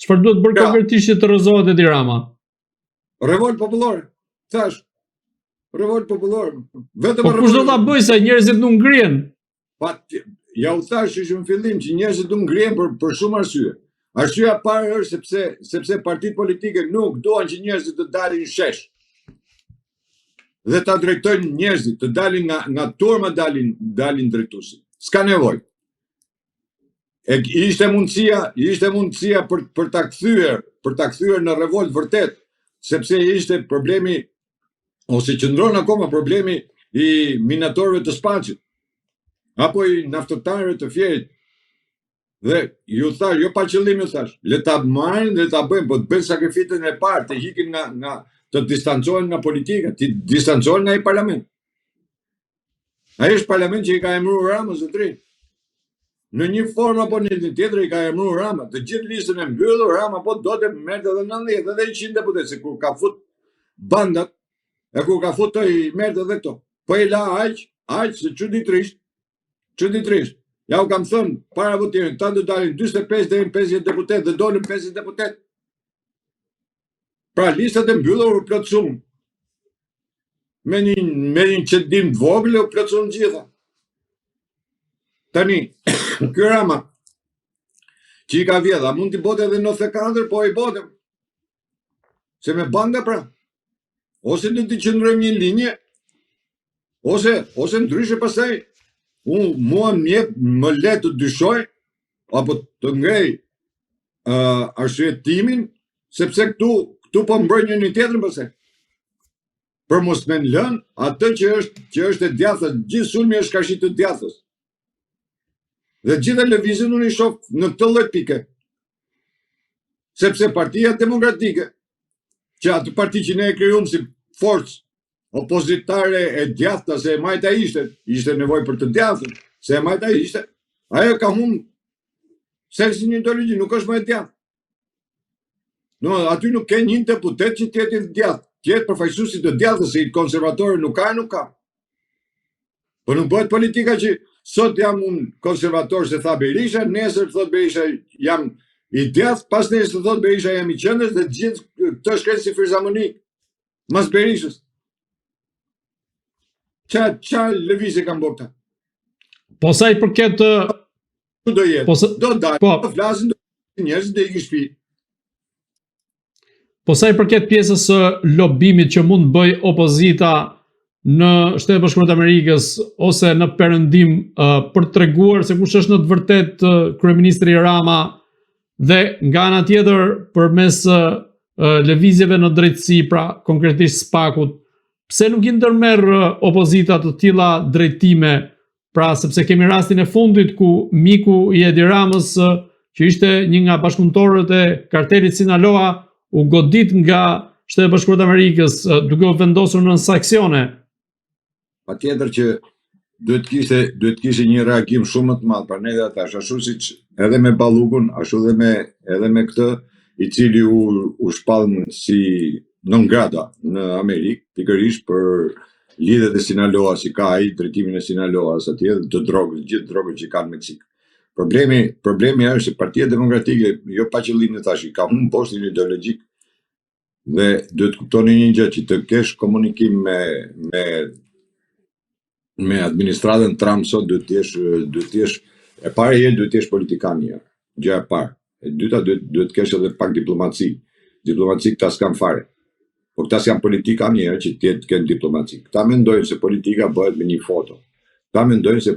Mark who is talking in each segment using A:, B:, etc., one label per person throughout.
A: Çfarë duhet bërë konkretisht që të rrëzohet Edi Rama?
B: Revolt popullore, thash. Revolt popullore.
A: Vetëm po kush do ta bëjë se njerëzit nuk ngrihen?
B: Ja u thash që në fillim që njerëzit nuk ngrihen për shumë arsye. Arsyeja e parë është sepse partitë politike nuk duan që njerëzit të dalin në shesh. Dhe ta drejtojnë njerëzit, të dalin nga turma dalin drejtuesi. S'ka nevojë. Ishte mundësia për ta kthyer në revolt vërtet, sepse ishte problemi ose qëndron akoma problemi i minatorëve të Spaçit apo i naftëtarëve të Fierit. Dhe ju thash, jo pa qëllim ju thash, le ta marrin dhe ta bëjmë, po të bëjnë sakrificën e parë, të hikin të distancohen nga politika, të distancohen nga i parlament. Ai është parlament që i ka emëruar Rama zotëri. Në një formë apo në një tjetër i ka emëruar Rama. Të gjithë listën e mbyllur, Rama po do të merrte edhe 90 edhe 100 deputet, se kur ka fut bandat, e kur ka fut i merrte edhe këto. Po i la aq se çuditërisht. Ja u kam thënë para votimit, ta do dalin 45 deri në 50 deputet dhe dolën 50 deputet. Pra listat e mbyllur u plotësuan. Me një qëndim të vogël u plotësuan gjitha. Tani, ky Rama që i ka vjedha, mund t'i bote edhe 94, po i botem. Se me banda pra. Ose në t'i qëndrojmë një linje, ose ndryshe pastaj, mua më le të dyshoj, apo të ngrej arsyetimin, sepse këtu po mbrojnë një tjetrin pastaj. Për mos me lënë atë që është e djathës, gjithë sulmi është kashit të djathës. Dhe gjitha lëvizjen unë i shoh në këtë lloj pike. Sepse Partia Demokratike, që atë parti që ne e krijuam si forcë opozitare e djathta, se e majta ishte nevojë për të djathën, se e majta ishte, ajo ka humbur sensin e ideologji, nuk është më e djathtë. No, aty nuk ke një deputet që tjetë i djathtë, tjetë përfaqësuesi të djathës, se i konservatorë nuk ka. Po nuk bëhet politika që sot jam unë konservator se tha Berisha, nesër thot Berisha jam i djathtë, pas nesër thot Berisha jam i qendrës, dhe gjithë këtë shkrenë si firzamoni mas Berishës. Qa lëvizje kanë bërë këta?
A: Po sa i përket
B: do jetë, do dalë, do flasin, do njerëzit dhe i kishpi.
A: Po sa i përket pjesës së lobimit që mund bëj opozita në Shtetet Bashkuara të Amerikës ose në Perëndim për të treguar se kush është në të vërtet kryeministri Rama, dhe nga ana tjetër përmes lëvizjeve në drejtësi, pra konkretisht SPAK-ut, pse nuk i ndërmerr opozita të tilla drejtime, pra sepse kemi rastin e fundit ku miku i Edi Ramës, që ishte një nga bashkëpunëtorët e kartelit Sinaloa, u godit nga Shtetet Bashkuara të Amerikës duke u vendosur në sanksione.
B: Patjetër që duhet kishte një reagim shumë më të madh, pra ne dhe atash, ashtu siç edhe me Ballukun, ashtu edhe me këtë, i cili u shpallën si non grata në Amerikë, pikërisht për lidhet e Sinaloa, si ka ai drejtimin e Sinaloas atje, të drogës, gjithë drogët që kanë në Meksik. Problemi është se Partia Demokratike, jo pa qëllim të thash, ka humbur postin ideologjik. Dhe duhet kuptoni një gjë, që të kesh komunikim me administratën Trump sot, duhet të jesh e parë duhet të jesh politikan një. Gjë e parë. E dyta duhet të kesh edhe pak diplomaci. Diplomaci këta s'kan fare. Po këta s'kan politika njerë që të kenë diplomaci. Këta mendojnë se politika bëhet me një foto. Këta mendojnë se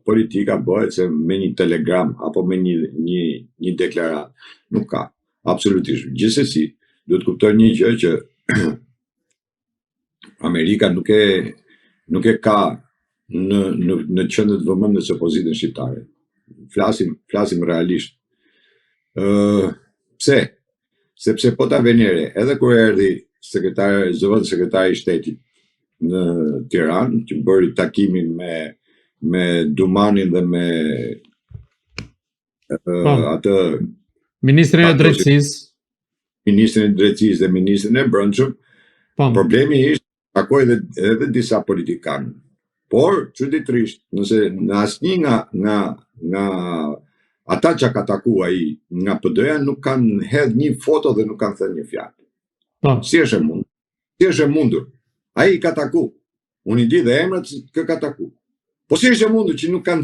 B: politika bëhet se me një telegram apo me një deklarat. Nuk ka. Absolutisht. Gjithsesi, duhet kuptoj një gjë që Amerika nuk e ka në qendër të vëmendjes së opozitës shqiptare. Flasim realisht. Pse? Sepse po ta venere, edhe kur erdhi zëvendës sekretari i shtetit në Tiranë, që bëri takimin me Dumanin dhe me atë
A: Ministrin e Drejtësisë.
B: Ministrin e Drejtësisë dhe Ministrin e Brendshëm. Problemi ishte takoi edhe disa politikanë. Por, çuditërisht, nëse në asnjë nga ata që ka taku ai nga PD-ja nuk kanë hedh një foto dhe nuk kanë thënë një fjalë.
A: Po.
B: Si është e mundur? Si është e mundur? Ai ka taku. Unë i di dhe emrat që ka taku. Po si është e mundur që nuk kanë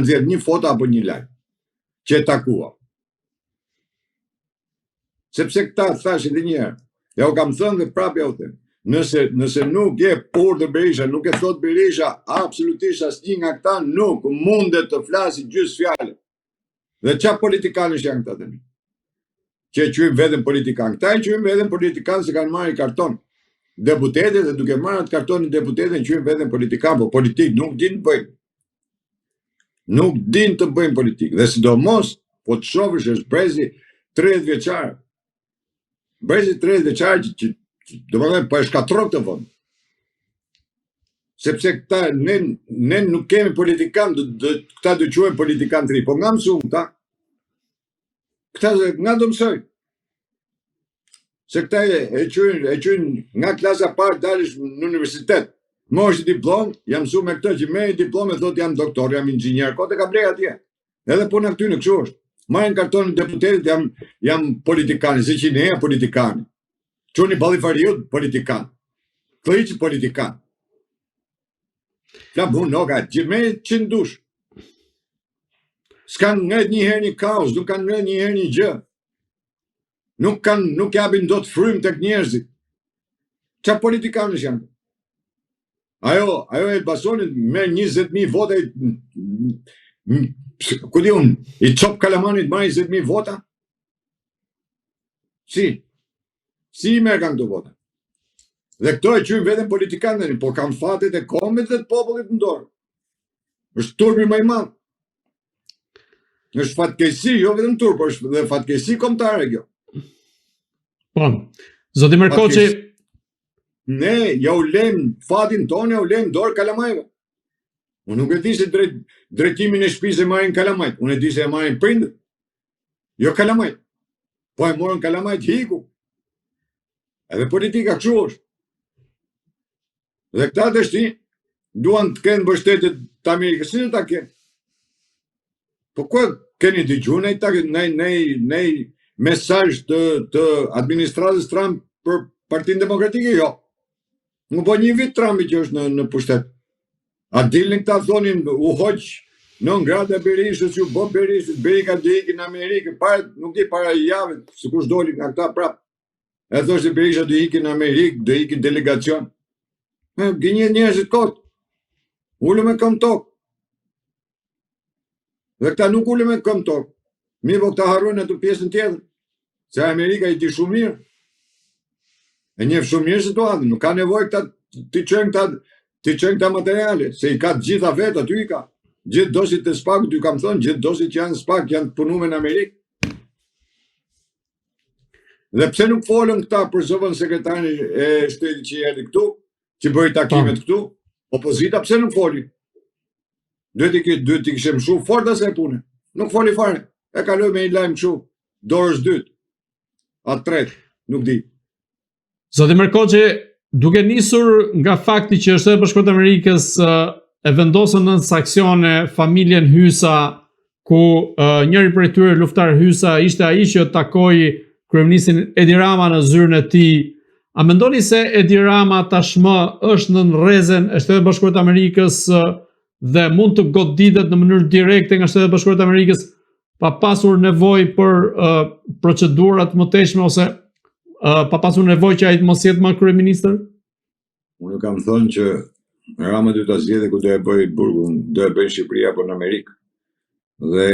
B: nxjerr një foto apo një lajm që e takua? Sepse këta thashin edhe një herë. Ja u kam thënë dhe prapë ja u them. Nëse nuk je urdhër Berisha, nuk e thot Berisha, absolutisht asnjë nga këta nuk mundet të flasi gjysmë fjalë. Dhe çfarë politikanësh janë këta tani? Që quajnë veten politikan. Këta e quajnë veten politikan se kanë marrë karton deputetit dhe duke marrë atë kartonin deputetin quajnë veten politikan, po politik nuk din të bëjnë. Nuk din të bëjnë politik. Dhe sidomos, po të shohësh është Brezi 30 vjeçar. Brezi 30 vjeçar që do të thonë po e shkatrok të vonë. Sepse këta ne nuk kemi politikan, këta do quhen politikan të ri, po nga mësuam këta. Këta nga do mësoj. Se këta e quajnë nga klasa parë dalësh në universitet. Mosh diplom, jam mësuar me këtë që merr diplom e thotë jam doktor, jam inxhinier, kote ka blej atje. Edhe puna këty në kështu është. Marrin kartonin deputetit, jam politikan, si që ne politikan. Çuni Ballifariut politikan. Këto politikan. La bunoga, gjime që ndush. S'kan ngret një herë një kaos, nuk kanë ngret një herë një gjë. Nuk japin dot frymë tek njerëzit. Çfarë politikanësh janë? Ajo Elbasoni merr 20.000 vota, ku di unë, i cop Kalamanit marrë 20.000 vota? Si i merr kanë këto vota? Dhe këto e quajnë veten politikanë, po kanë fatet e kombit dhe të popullit në dorë. Është turpi më i madh. Është fatkeqësi, jo vetëm turp, është dhe fatkeqësi kombëtare kjo.
A: Po. Zoti Merkoçi,
B: ne ja u lëm fatin tonë, ja u lëm dorë kalamajve. Unë nuk e di se drejtimin e shtëpisë e marrin kalamajt. Unë e di se e marrin prindët. Jo kalamajt. Po e morën kalamajt hiku. Edhe politika kështu është. Dhe këta dështi duan të kenë mbështetje të Amerikës, si në ta kenë. Po ku keni dëgjuar në mesazh të administratës Trump për Partinë Demokratike? Jo. Nuk po një vit Trumpi që është në pushtet. A dilin këta thonin u hoq non grata Berishës, ju bo Berishës, Berika do ikin në Amerikë, nuk di para javë, sikur doli nga këta prap. E thoshte Berisha do ikin në Amerikë, do ikin delegacion. Gënjen njerëzit kot. Ullu me këm tokë. Dhe këta nuk ullu me këm tokë. Mi po këta harrojnë atë pjesën tjetër. Se Amerika i di shumë mirë. E njeh shumë mirë situatën. Nuk ka nevojë këta ti çojnë këta materiale, se i ka të gjitha vetë, aty i ka. Gjithë dosit të SPAK, ty kam thonë, gjithë dosit që janë SPAK janë punuar në Amerikë. Dhe pse nuk folën këta për zëvën sekretarin e shtetit që erdhi këtu, që bëri takimet këtu, opozita pse nuk foli? Duhet t'i kishim shumë fort asaj pune. Nuk foli fare. E kaloi me një lajm kështu, dorës dytë. A tretë, nuk di.
A: Zoti Merkoçi, duke nisur nga fakti që Shteti Bashkuar të Amerikës e vendosën në saksione familjen Hysa, ku njëri prej tyre luftar Hysa ishte ai që takoi kryeministin Edi Rama në zyrën e tij. A mendoni se Edi Rama tashmë është në rrezen e Shtetit Bashkuar të Amerikës dhe mund të goditet në mënyrë direkte nga Shtetet Bashkuar të Amerikës pa pasur nevojë për procedura të mëtejshme ose pa pasur nevojë që ai të mos jetë më kryeministër?
B: Unë kam thënë që Rama do ta zgjedhë ku do e bëjë burgun, do e bëjë Shqipëri apo në Amerikë. Dhe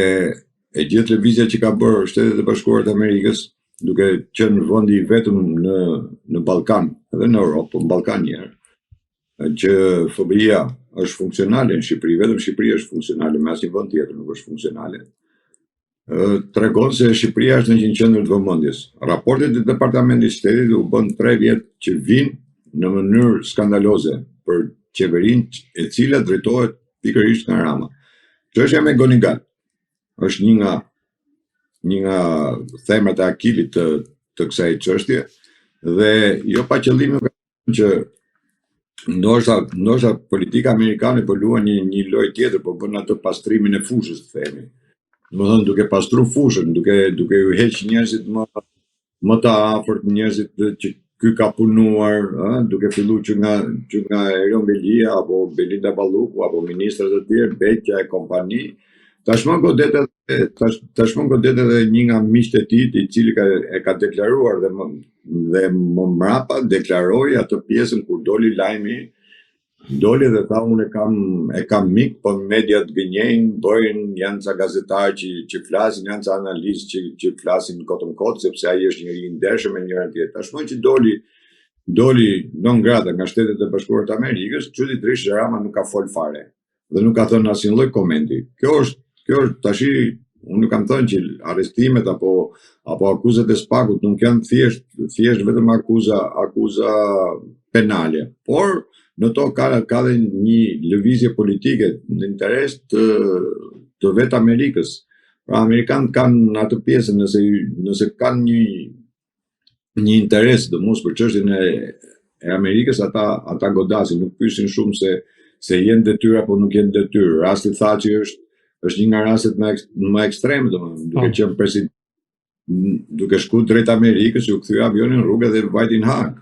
B: e gjithë lëvizja që ka bërë Shtetet e Bashkuara të Amerikës, duke qenë vendi vetëm në Ballkan, edhe në Europë, po në Ballkan një herë, që FBI-a është funksionale në Shqipëri, vetëm Shqipëria është funksionale, me asnjë vend tjetër nuk është funksionale. Tregon se Shqipëria është në një qendër të vëmendjes. Raportet e Departamentit të Shtetit u bën 3 vjet që vinë në mënyrë skandaloze për qeverinë e cila drejtohet pikërisht nga Rama. Çështja me Gonigat është një nga themrat e Akilit të kësaj çështje dhe jo pa qëllim që ndoshta politika amerikane po luan një lojë tjetër, po bën atë pastrimin e fushës, themi. domethënë duke pastru fushën, duke u heq njerëzit më të afërt, njerëzit që ky ka punuar, duke filluar që nga Erion Belia apo Belinda Balluku apo ministra të tjerë, Beqja e kompani. Tashmë godet edhe një nga miqtë e tij, i cili e ka deklaruar dhe më mrapa deklaroi atë pjesën kur doli lajmi, doli dhe tha unë e kam mik, po mediat gënjejnë, janë ca gazetarë që flasin, janë ca analistë që flasin kotën kot, sepse ai është njëri i ndershëm me njëra tjetër. Tashmë që doli non grata nga Shtetet e Bashkuara të Amerikës, çuditërisht Rama nuk ka fol fare dhe nuk ka thënë asnjë lloj komenti. Kjo është tashi, unë nuk kam thënë që arrestimet apo akuzat e Spakut nuk janë thjesht vetëm akuza penale, por në to ka dhe një lëvizje politike në interes të vetë Amerikës. Pra Amerikanët kanë atë pjesën, nëse kanë një interes dhe mos për çështjen e Amerikës, ata godasin, nuk pyesin shumë se jenë detyrë apo nuk jenë detyrë. Rasti Thatchi është një nga rastet më ekstreme, domethënë, duke qenë president, duke shku drejt Amerikës, u kthye avionin në rrugë dhe vajti në Hag.